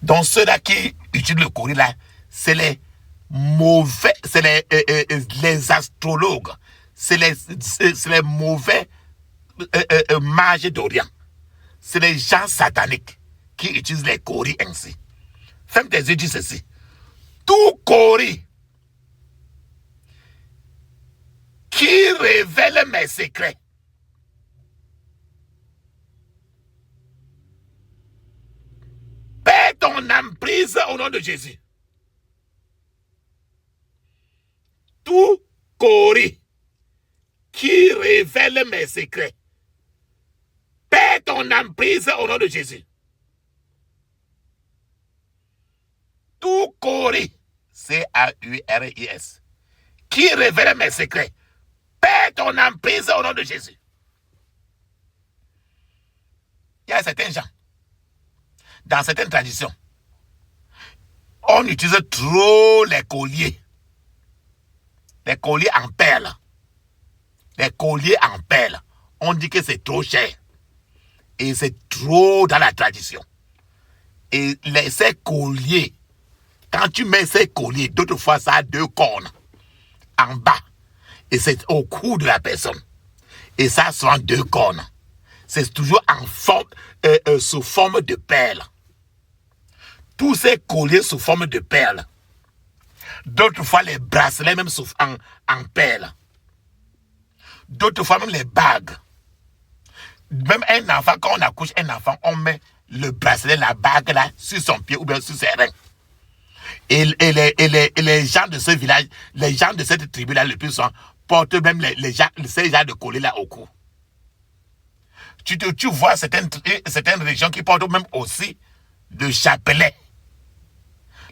Speaker 1: Donc ceux-là qui utilisent le cori là, c'est les mauvais, c'est les astrologues, c'est les mauvais mages d'Orient. C'est les gens sataniques qui utilisent les coris ainsi. Ferme tes yeux, dis ceci. Tout cori qui révèle mes secrets perds ton emprise au nom de Jésus. Tout cori qui révèle mes secrets perds ton emprise au nom de Jésus. Tout cori, C-A-U-R-I-S, qui révèle mes secrets perds ton emprise au nom de Jésus. Il y a certains gens, dans certaines traditions, on utilise trop les colliers en perles. Les colliers en perles, on dit que c'est trop cher. Et c'est trop dans la tradition. Et ces colliers, quand tu mets ces colliers, d'autres fois ça a 2 cornes en bas. Et c'est au cou de la personne. Et ça a souvent 2 cornes. C'est toujours sous forme de perles. Tous ces colliers sous forme de perles. D'autres fois les bracelets même en perles. D'autres fois même les bagues. Même un enfant, quand on accouche un enfant, on met le bracelet, la bague là, sur son pied ou bien sur ses reins. Et les gens de ce village, les gens de cette tribu-là, le plus souvent, portent même ces gens de collier là au cou. Tu vois certaines régions qui portent même aussi le chapelet.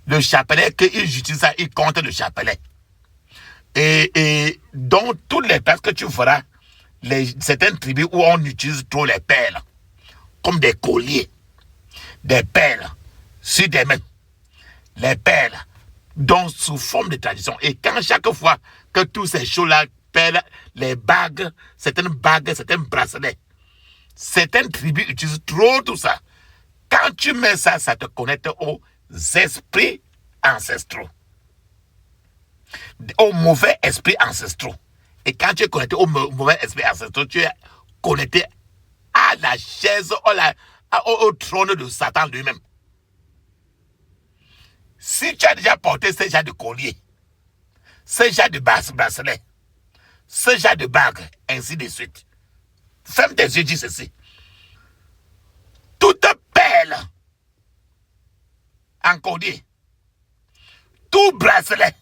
Speaker 1: Le chapelet, qu'ils utilisent ça, ils comptent le chapelet. Et dans toutes les places que tu feras, certaines tribus où on utilise trop les perles, comme des colliers, des perles sur des mains. les perles, donc sous forme de tradition. Et quand chaque fois que tous ces choses-là, perles, les bagues, certains bracelets, certaines tribus utilisent trop tout ça. Quand tu mets ça, ça te connecte aux esprits ancestraux, aux mauvais esprits ancestraux. Et quand tu es connecté aux mauvais esprits ancestraux, tu es connecté à la chaise, au trône de Satan lui-même. Si tu as déjà porté ce genre de collier, ce genre de bracelet, ce genre de bague, ainsi de suite, ferme tes yeux, dis ceci. Toute perle en collier, tout bracelet,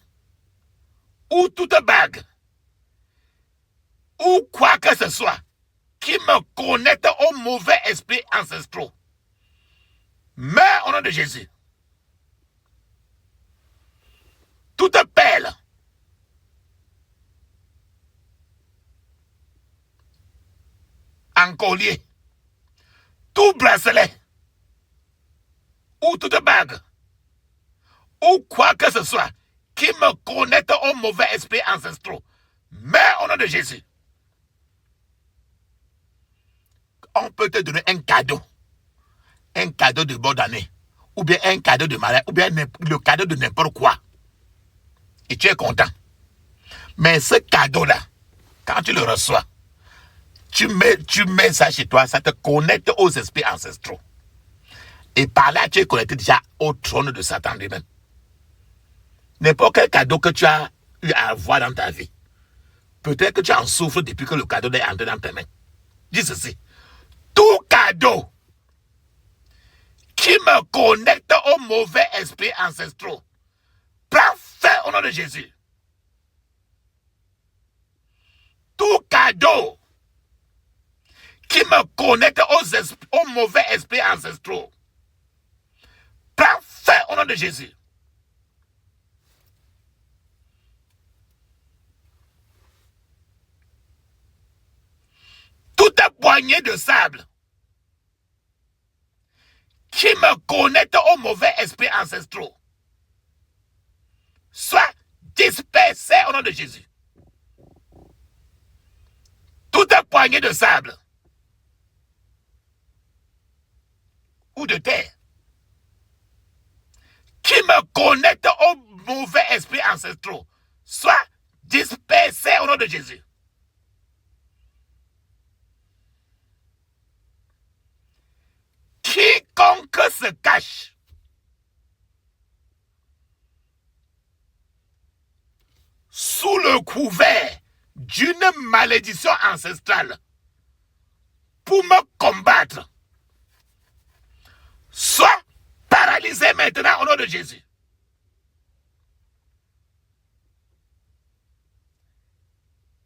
Speaker 1: ou toute bague, ou quoi que ce soit, qui me connecte aux mauvais esprits ancestraux, meurs au nom de Jésus. Toute perle, en collier, tout bracelet, ou toute bague, ou quoi que ce soit, qui me connecte aux mauvais esprits ancestraux, meurs au nom de Jésus. On peut te donner un cadeau de bonne année, ou bien un cadeau de mariage, ou bien le cadeau de n'importe quoi. Et tu es content. Mais ce cadeau-là, quand tu le reçois, tu mets ça chez toi, ça te connecte aux esprits ancestraux. Et par là, tu es connecté déjà au trône de Satan lui-même. N'importe quel cadeau que tu as eu à avoir dans ta vie, peut-être que tu en souffres depuis que le cadeau est entré dans tes mains. Dis ceci. Tout cadeau qui me connecte aux mauvais esprits ancestraux, prends fin au nom de Jésus. Tout cadeau qui me connecte aux mauvais esprits ancestraux, prends fin au nom de Jésus. Toute poignée de sable qui me connecte aux mauvais esprits ancestraux, soit dispersé au nom de Jésus. Toute poignée de sable ou de terre qui me connecte aux mauvais esprits ancestraux, soit dispersé au nom de Jésus. Quiconque se cache sous le couvert d'une malédiction ancestrale pour me combattre, soit paralysé maintenant au nom de Jésus.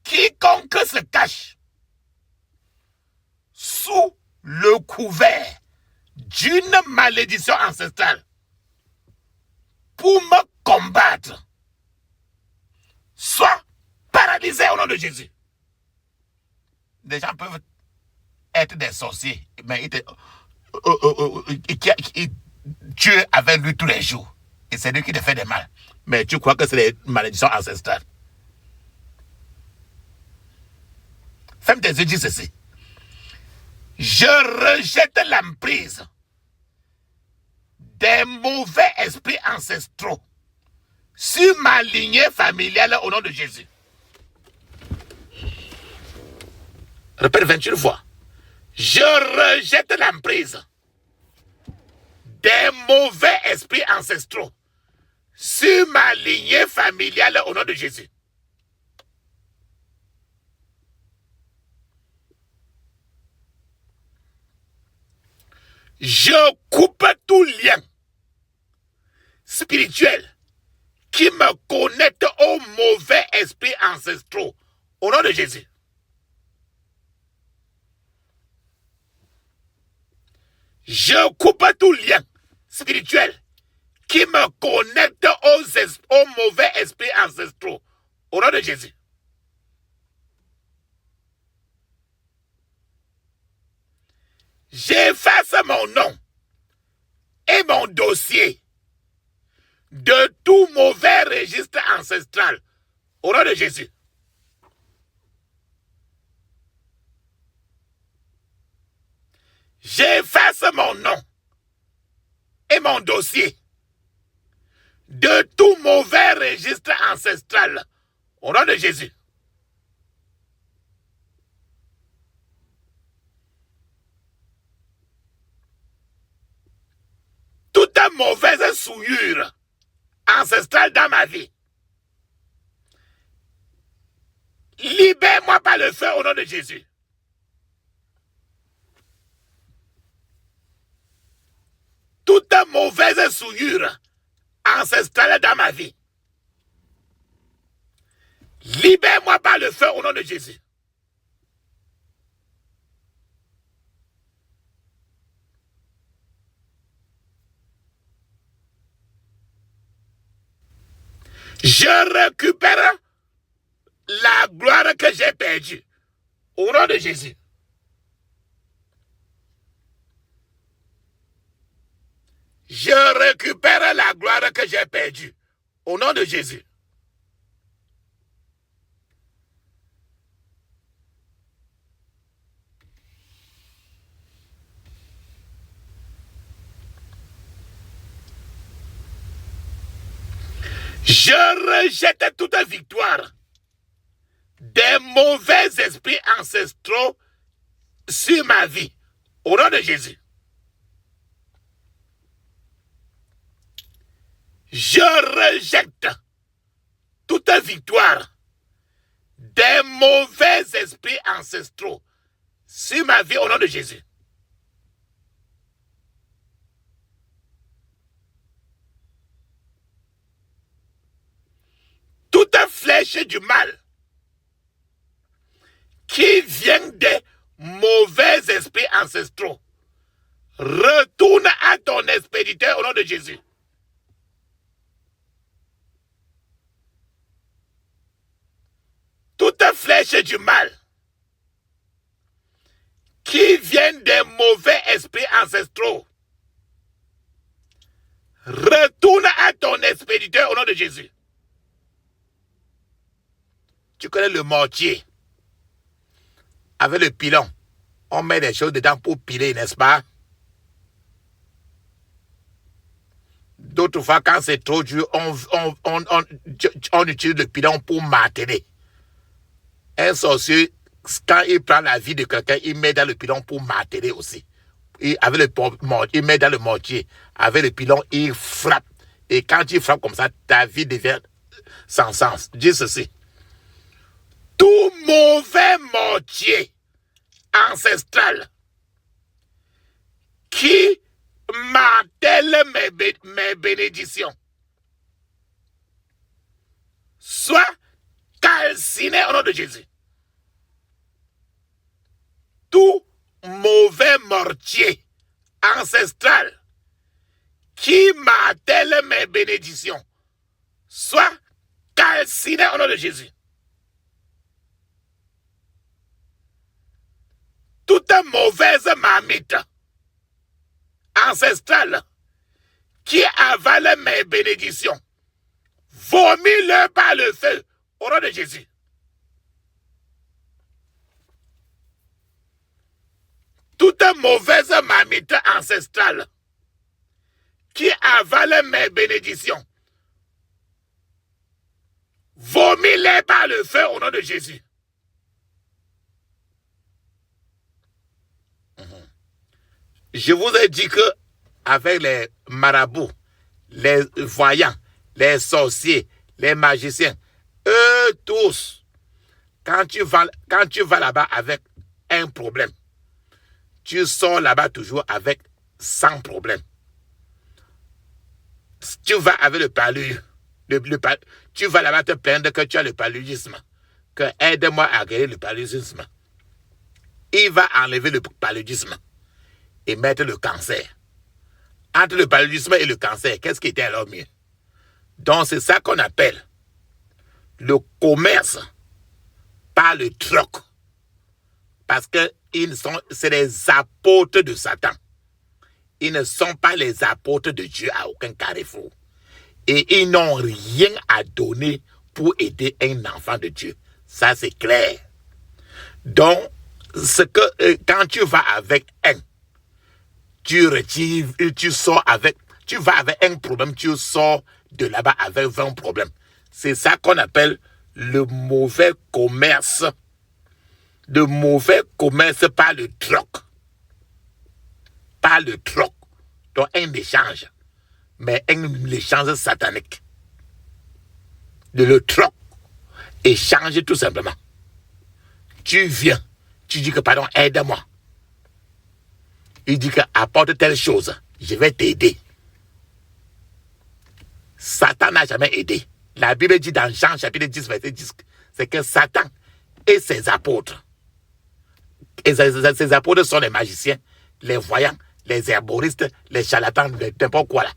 Speaker 1: Quiconque se cache sous le couvert d'une malédiction ancestrale pour me combattre, soit paralysé au nom de Jésus. Des gens peuvent être des sorciers, mais Dieu avec lui tous les jours. Et c'est lui qui te fait des mal. Mais tu crois que c'est des malédictions ancestrales. Ferme tes yeux, dis ceci. Je rejette l'emprise des mauvais esprits ancestraux sur ma lignée familiale au nom de Jésus. Répète 28 fois. Je rejette l'emprise des mauvais esprits ancestraux sur ma lignée familiale au nom de Jésus. Je coupe tout lien spirituel qui me connecte aux mauvais esprits ancestraux au nom de Jésus. Je coupe tout lien spirituel qui me connecte aux mauvais esprits ancestraux au nom de Jésus. J'efface mon nom et mon dossier de tout mauvais registre ancestral. Au nom de Jésus. J'efface mon nom et mon dossier de tout mauvais registre ancestral. Au nom de Jésus. Toute mauvaise souillure ancestrale dans ma vie, libère-moi par le feu au nom de Jésus. Toute mauvaise souillure ancestrale dans ma vie, libère-moi par le feu au nom de Jésus. Je récupère la gloire que j'ai perdue au nom de Jésus. Je récupère la gloire que j'ai perdue au nom de Jésus. Je rejette toute victoire des mauvais esprits ancestraux sur ma vie au nom de Jésus. Je rejette toute victoire des mauvais esprits ancestraux sur ma vie au nom de Jésus. Toute flèche du mal qui vient des mauvais esprits ancestraux retourne à ton expéditeur au nom de Jésus. Toute flèche du mal qui vient des mauvais esprits ancestraux retourne à ton expéditeur au nom de Jésus. Tu connais le mortier. Avec le pilon, on met des choses dedans pour piler, n'est-ce pas? D'autres fois, quand c'est trop dur, on utilise le pilon pour marteler. Un sorcier, quand il prend la vie de quelqu'un, il met dans le pilon pour marteler aussi. Il met dans le mortier. Avec le pilon, il frappe. Et quand il frappe comme ça, ta vie devient sans sens. Dis ceci. Tout mauvais mortier ancestral qui martèle mes bénédictions soit calciné au nom de Jésus. Tout mauvais mortier ancestral qui martèle mes bénédictions soit calciné au nom de Jésus. Toute mauvaise marmite ancestrale qui avale mes bénédictions, vomis-le par le feu au nom de Jésus. Toute mauvaise marmite ancestrale qui avale mes bénédictions, vomis-les par le feu au nom de Jésus. Je vous ai dit que avec les marabouts, les voyants, les sorciers, les magiciens, eux tous, quand tu vas là-bas avec un problème, tu sors là-bas toujours avec 100 problèmes. Tu vas avec le palud, tu vas là-bas te plaindre que tu as le paludisme, que aide-moi à guérir le paludisme. Il va enlever le paludisme et mettre le cancer. Entre le paludisme et le cancer, qu'est-ce qui était alors mieux? Donc c'est ça qu'on appelle le commerce par le troc. Parce que c'est les apôtres de Satan. Ils ne sont pas les apôtres de Dieu à aucun carrefour. Et ils n'ont rien à donner pour aider un enfant de Dieu. Ça, c'est clair. Donc, quand tu vas avec un, tu retires, tu sors avec, tu vas avec un problème, tu sors de là-bas avec 20 problèmes. C'est ça qu'on appelle le mauvais commerce. Le mauvais commerce par le troc. Par le troc. Donc, un échange. Mais un échange satanique. De le troc. Échange tout simplement. Tu viens. Tu dis que, pardon, aide-moi. Il dit que apporte telle chose. Je vais t'aider. Satan n'a jamais aidé. La Bible dit dans Jean chapitre 10, verset 10, c'est que Satan et ses apôtres, et ses apôtres sont les magiciens, les voyants, les herboristes, les charlatans, n'importe quoi là.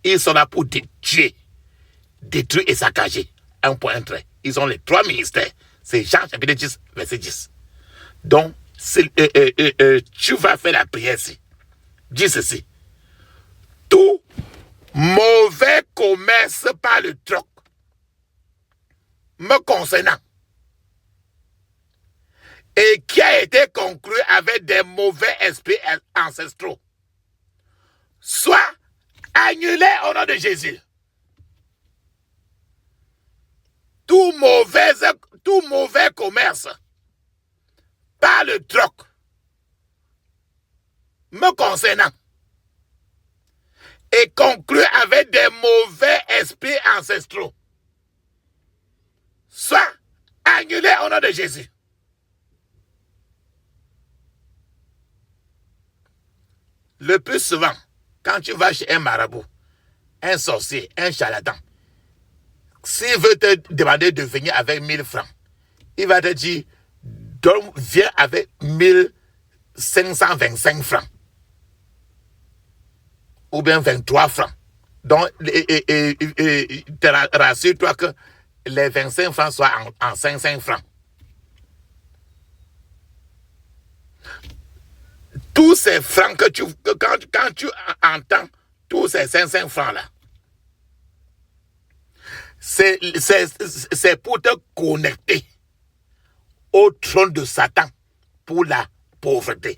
Speaker 1: Ils sont là pour tuer, détruire et saccager. Un point, un trait. Ils ont les 3 ministères. C'est Jean chapitre 10, verset 10. Donc, tu vas faire la prière ici. Dis ceci. Tout mauvais commerce par le troc me concernant et qui a été conclu avec des mauvais esprits ancestraux soit annulé au nom de Jésus. Tout mauvais commerce par le troc me concernant et conclu avec des mauvais esprits ancestraux soit annulé au nom de Jésus. Le plus souvent, quand tu vas chez un marabout, un sorcier, un charlatan, s'il veut te demander de venir avec 1000 francs, il va te dire, viens avec 1525 francs. Ou bien 23 francs. Donc, rassure-toi que les 25 francs soient en 5 francs. Tous ces francs que quand tu entends, tous ces 5 francs là, c'est pour te connecter au trône de Satan pour la pauvreté,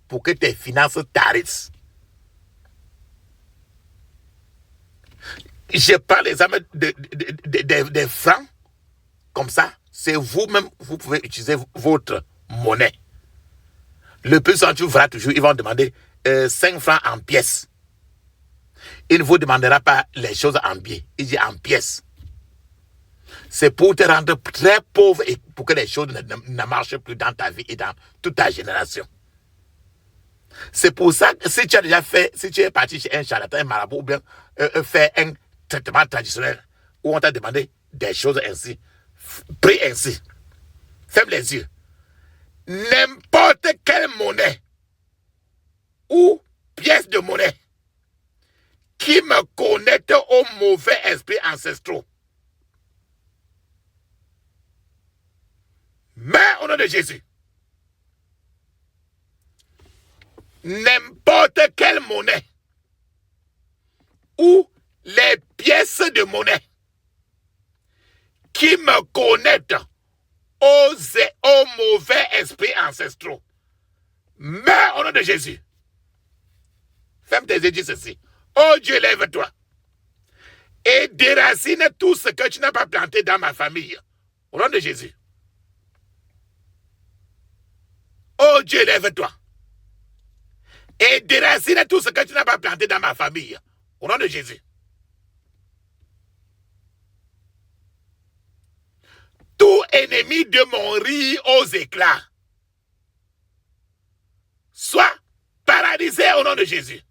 Speaker 1: pour que tes finances tarissent. Je parle des francs, comme ça, c'est vous-même, vous pouvez utiliser votre monnaie. Le plus souvent, tu verras toujours, ils vont demander 5 francs en pièces. Il ne vous demandera pas les choses en billets, il dit en pièces. C'est pour te rendre très pauvre et pour que les choses ne marchent plus dans ta vie et dans toute ta génération. C'est pour ça que si tu as déjà fait, si tu es parti chez un charlatan, un marabout, ou bien fait un traitement traditionnel où on t'a demandé des choses ainsi, prie ainsi, ferme les yeux. N'importe quelle monnaie ou pièce de monnaie qui me connecte aux mauvais esprits ancestraux, mais au nom de Jésus, n'importe quelle monnaie ou les pièces de monnaie qui me connectent aux mauvais esprits ancestraux, mais au nom de Jésus, ferme tes yeux, dis ceci. Oh Dieu, lève-toi et déracine tout ce que tu n'as pas planté dans ma famille, au nom de Jésus. Oh Dieu, lève-toi et déracine tout ce que tu n'as pas planté dans ma famille, au nom de Jésus. Tout ennemi de mon riz aux éclats soit paralysé au nom de Jésus.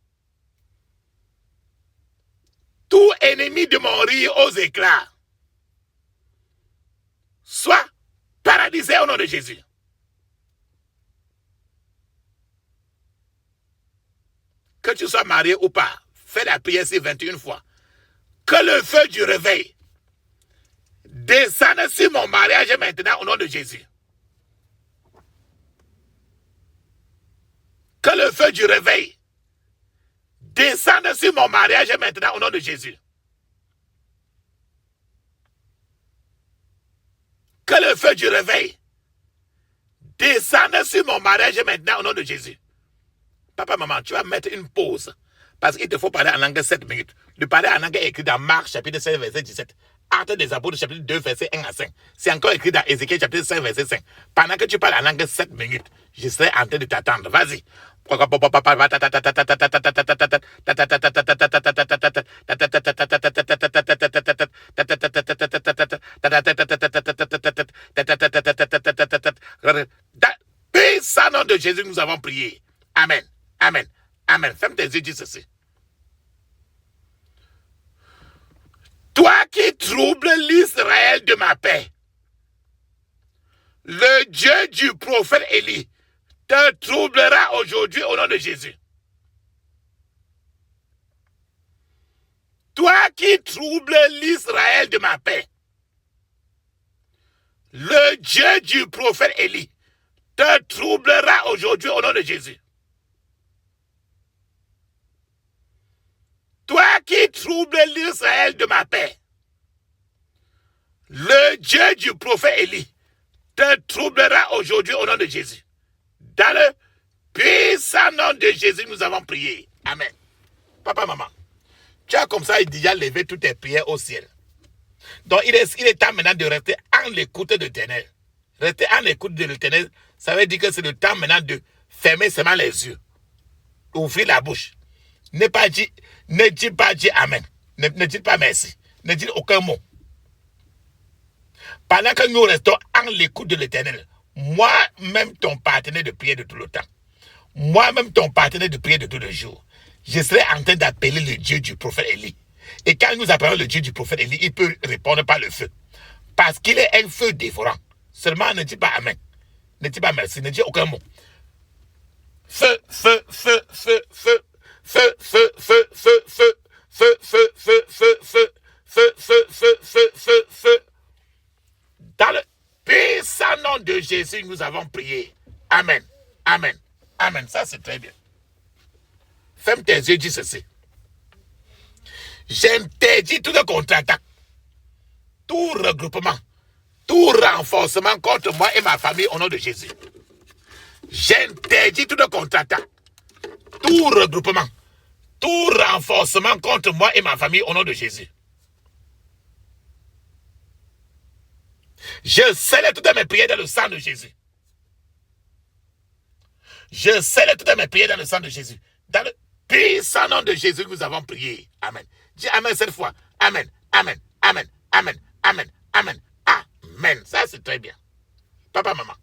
Speaker 1: Tout ennemi de mon riz aux éclats soit paralysé au nom de Jésus. Que tu sois marié ou pas, fais la prière ici 21 fois. Que le feu du réveil descende sur mon mariage maintenant au nom de Jésus. Que le feu du réveil descende sur mon mariage maintenant au nom de Jésus. Que le feu du réveil descende sur mon mariage maintenant au nom de Jésus. Papa, maman, tu vas mettre une pause. Parce qu'il te faut parler en langue 7 minutes. Le parler en langue est écrit dans Marc chapitre 16 verset 17. Actes des apôtres chapitre 2 verset 1 à 5. C'est encore écrit dans Ézéchiel chapitre 5 verset 5. Pendant que tu parles en langue 7 minutes, je serai en train de t'attendre. Vas-y. Puissant nom de Jésus, nous avons prié. Amen. Amen. Amen. Ferme tes yeux, dis ceci. Toi qui troubles l'Israël de ma paix, le Dieu du prophète Élie te troublera aujourd'hui au nom de Jésus. Toi qui troubles l'Israël de ma paix, le Dieu du prophète Élie te troublera aujourd'hui au nom de Jésus. Toi qui troubles l'Israël de ma paix, le Dieu du prophète Élie te troublera aujourd'hui au nom de Jésus. Dans le puissant nom de Jésus, nous avons prié. Amen. Papa, maman, tu as comme ça déjà levé toutes tes prières au ciel. Donc, il est temps maintenant de rester en l'écoute de l'Éternel. Rester en l'écoute de l'Éternel, ça veut dire que c'est le temps maintenant de fermer seulement les yeux. Ouvrir la bouche. Ne dis pas dire Amen. Ne dis pas merci. Ne dis aucun mot. Pendant que nous restons en l'écoute de l'Éternel, moi-même ton partenaire de prière de tout le temps, moi-même ton partenaire de prière de tous les jours, je serai en train d'appeler le Dieu du prophète Élie. Et quand nous appelons le Dieu du prophète Élie, il peut répondre par le feu. Parce qu'il est un feu dévorant. Seulement ne dis pas Amen. Ne dis pas merci. Ne dis aucun mot. Feu, feu, feu, feu, feu. Feu, feu, feu, feu, feu, feu, feu, feu, feu, feu, feu, feu, feu, feu, feu, feu. Dans le puissant nom de Jésus, nous avons prié. Amen. Amen. Amen. Ça, c'est très bien. Ferme tes yeux, dis ceci. J'interdis toute contre-attaque, tout regroupement, tout renforcement contre moi et ma famille au nom de Jésus. J'interdis toute contre-attaque, tout regroupement, tout renforcement contre moi et ma famille au nom de Jésus. Je scelle toutes mes prières dans le sang de Jésus. Je scelle toutes mes prières dans le sang de Jésus. Dans le puissant nom de Jésus, nous avons prié. Amen. Dis Amen cette fois. Amen. Amen. Amen. Amen. Amen. Amen. Amen. Ça, c'est très bien. Papa, maman.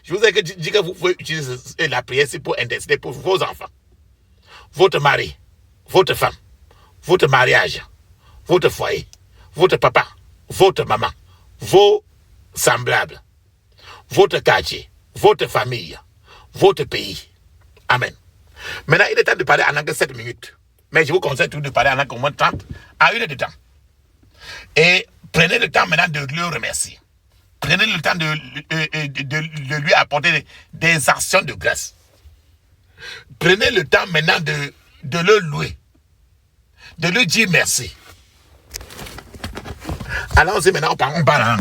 Speaker 1: Je vous ai dit que vous pouvez utiliser la prière pour intercéder pour vos enfants. Votre mari, votre femme, votre mariage, votre foyer, votre papa, votre maman, vos semblables, votre quartier, votre famille, votre pays. Amen. Maintenant, il est temps de parler en langue 7 minutes. Mais je vous conseille tout de parler en langue au moins 30 à 1 heure de temps. Et prenez le temps maintenant de le remercier. Prenez le temps de lui apporter des actions de grâce. Prenez le temps maintenant de le louer. De lui dire merci. Allons-y maintenant, on parle.